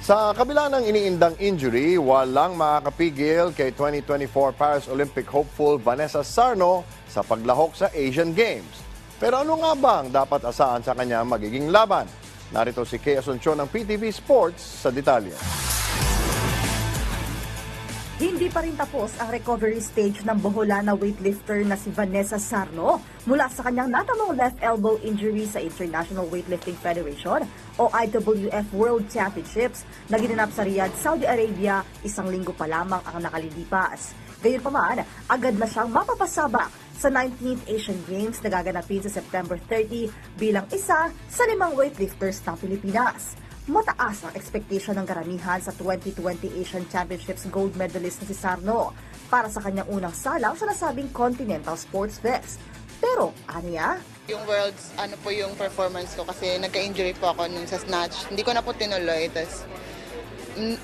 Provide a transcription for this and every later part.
Sa kabila ng iniindang injury, walang makakapigil kay 2024 Paris Olympic hopeful Vanessa Sarno sa paglahok sa Asian Games. Pero ano nga ba ang dapat asahan sa kanya magiging laban? Narito si Kay Asuncion ng PTV Sports sa detalye. Hindi pa rin tapos ang recovery stage ng Boholana weightlifter na si Vanessa Sarno mula sa kanyang natamong left elbow injury sa International Weightlifting Federation o IWF World Championships na ginanap sa Riyadh, Saudi Arabia 1 linggo pa lamang ang nakalilipas. Gayunpaman, agad na siyang mapapasabak sa 19th Asian Games na gaganapin sa September 30 bilang isa sa 5 weightlifters ng Pilipinas. Mataas ang expectation ng karamihan sa 2020 Asian Championships gold medalist na si Sarno para sa kanyang unang salang sa nasabing Continental Sports Fest. Pero, aniya? Yung Worlds, po yung performance ko kasi nagka-injury po ako nung sa snatch. Hindi ko na po tinuloy. Tas,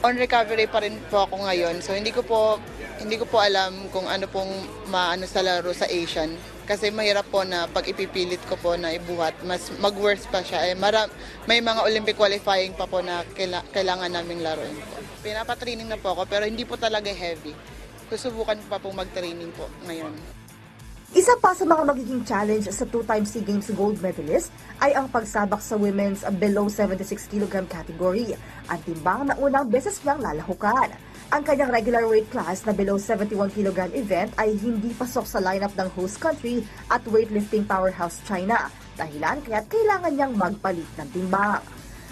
on recovery pa rin po ako ngayon. So, hindi ko po alam kung ano pong maano sa laro sa Asian. Kasi mahirap po na pag ipipilit ko po na ibuhat, mas mag-worse pa siya. May mga Olympic qualifying pa po na kailangan naming laruin po. Pinapatraining na po ako pero hindi po talaga heavy. Susubukan pa po mag-training po ngayon. Isa pa sa mga magiging challenge sa 2-time SEA Games gold medalist ay ang pagsabak sa women's below 76 kg category, ang timbang na unang beses niyang lalahukan. Ang kanyang regular weight class na below 71 kg event ay hindi pasok sa lineup ng host country at weightlifting powerhouse China, dahilan kaya't kailangan niyang magpalit ng timbang.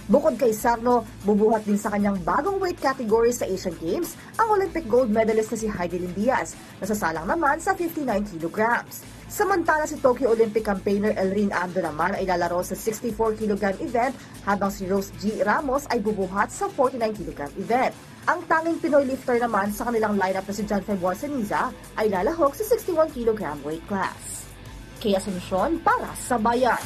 Bukod kay Sarno, bubuhat din sa kanyang bagong weight category sa Asian Games ang Olympic gold medalist na si Heidi Diaz, na sasalang naman sa 59 kg. Samantala si Tokyo Olympic campaigner Elrin Ando naman ay lalaro sa 64 kg event habang si Rose G. Ramos ay bubuhat sa 49 kg event. Ang tanging Pinoy lifter naman sa kanilang lineup na si John Febor Seniza ay lalahok sa 61 kg weight class. Kay Asuncion para sa Bayan.